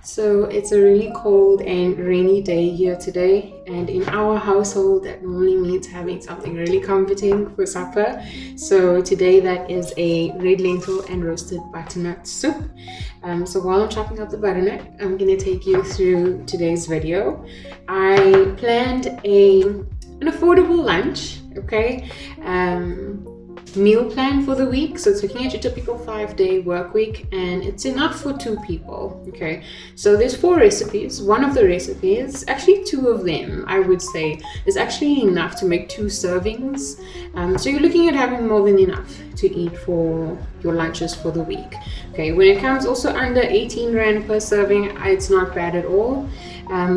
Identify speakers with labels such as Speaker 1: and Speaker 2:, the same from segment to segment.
Speaker 1: So it's a really cold and rainy day here today, and in our household that normally means having something really comforting for supper. So today that is a red lentil and roasted butternut soup. So while I'm chopping up the butternut, I'm going to take you through today's video. I planned an affordable lunch, okay? Meal plan for the week. So it's looking at your typical 5-day work week, and it's enough for 2 people. Okay, so there's 4 recipes. One of the recipes, actually 2 of them, I would say, is actually enough to make 2 servings. So you're looking at having more than enough to eat for your lunches for the week. Okay, when it comes also under 18 Rand per serving, it's not bad at all.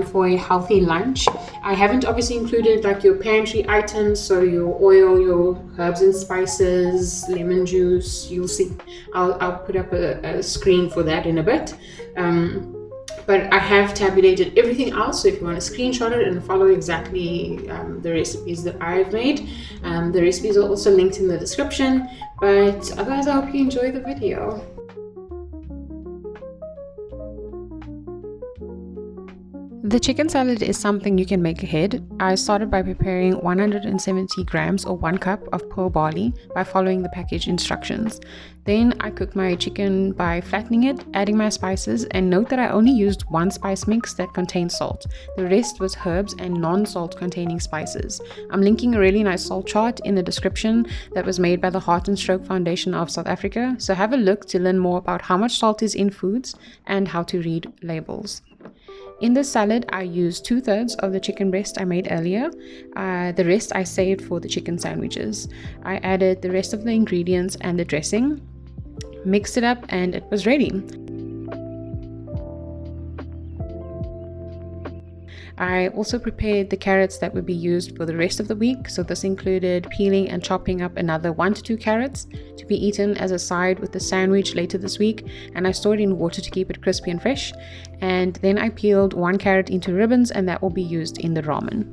Speaker 1: For a healthy lunch. I haven't obviously included like your pantry items, so your oil, your herbs and spices, lemon juice. You'll see. I'll put up a screen for that in a bit. But I have tabulated everything else, so if you want to screenshot it and follow exactly the recipes that I've made, the recipes are also linked in the description. But otherwise, I hope you enjoy the video. The chicken salad is something you can make ahead. I started by preparing 170 grams or 1 cup of pearl barley by following the package instructions. Then I cooked my chicken by flattening it, adding my spices, and note that I only used 1 spice mix that contained salt. The rest was herbs and non-salt containing spices. I'm linking a really nice salt chart in the description that was made by the Heart and Stroke Foundation of South Africa, so have a look to learn more about how much salt is in foods and how to read labels. In this salad, I used 2/3 of the chicken breast I made earlier. The rest I saved for the chicken sandwiches. I added the rest of the ingredients and the dressing, mixed it up, and it was ready. I also prepared the carrots that would be used for the rest of the week. So this included peeling and chopping up another 1 to 2 carrots to be eaten as a side with the sandwich later this week, and I stored in water to keep it crispy and fresh. And then I peeled 1 carrot into ribbons, and that will be used in the ramen.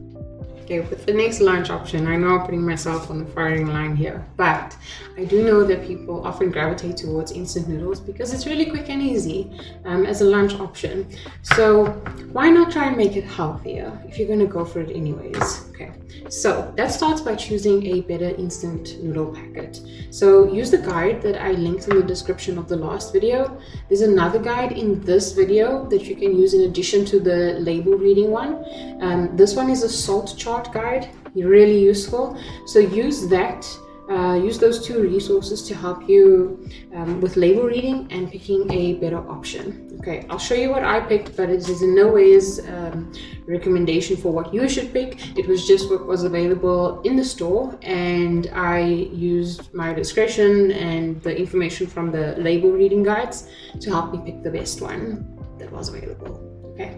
Speaker 1: Okay, with the next lunch option, I know I'm putting myself on the firing line here, but I do know that people often gravitate towards instant noodles because it's really quick and easy as a lunch option. So why not try and make it healthier if you're going to go for it anyways? Okay, so that starts by choosing a better instant noodle packet. So use the guide that I linked in the description of the last video. There's another guide in this video that you can use in addition to the label reading one. This one is a salt chart guide, really useful. So use that. Use those 2 resources to help you with label reading and picking a better option. Okay, I'll show you what I picked, but it is in no ways recommendation for what you should pick. It was just what was available in the store, and I used my discretion and the information from the label reading guides to help me pick the best one that was available. Okay.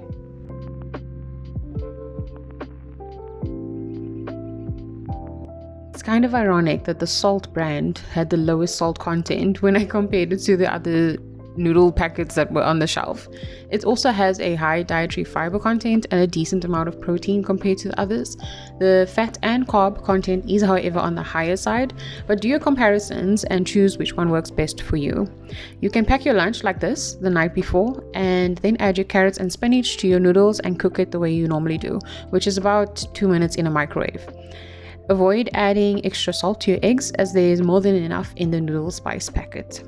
Speaker 1: It's kind of ironic that the salt brand had the lowest salt content when I compared it to the other noodle packets that were on the shelf. It also has a high dietary fiber content and a decent amount of protein compared to the others. The fat and carb content is, however, on the higher side, but do your comparisons and choose which one works best for you. You can pack your lunch like this the night before and then add your carrots and spinach to your noodles and cook it the way you normally do, which is about 2 minutes in a microwave. Avoid adding extra salt to your eggs as there is more than enough in the noodle spice packet.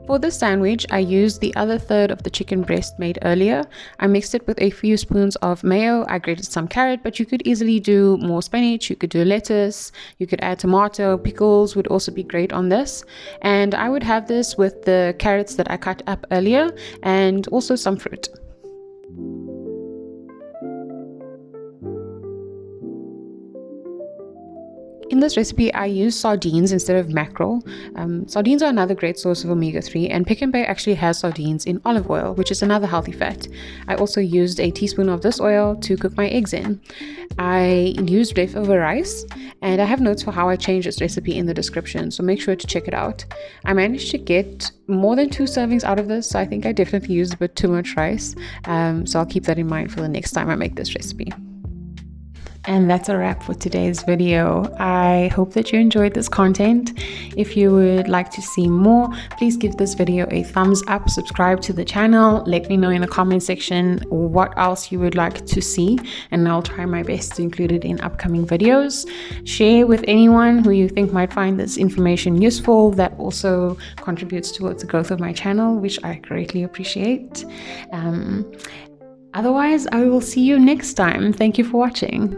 Speaker 1: For the sandwich, I used the other 1/3 of the chicken breast made earlier. I mixed it with a few spoons of mayo. I grated some carrot, but you could easily do more spinach. You could do lettuce. You could add tomato. Pickles would also be great on this. And I would have this with the carrots that I cut up earlier and also some fruit. In this recipe, I use sardines instead of mackerel. Sardines are another great source of omega-3, and Pick n Pay actually has sardines in olive oil, which is another healthy fat. I also used a teaspoon of this oil to cook my eggs in. I used leftover rice, and I have notes for how I changed this recipe in the description, so make sure to check it out. I managed to get more than 2 servings out of this, so I think I definitely used a bit too much rice, so I'll keep that in mind for the next time I make this recipe. And that's a wrap for today's video. I hope that you enjoyed this content. If you would like to see more, please give this video a thumbs up, subscribe to the channel, let me know in the comment section what else you would like to see, and I'll try my best to include it in upcoming videos. Share with anyone who you think might find this information useful. That also contributes towards the growth of my channel, which I greatly appreciate. Otherwise, I will see you next time. Thank you for watching.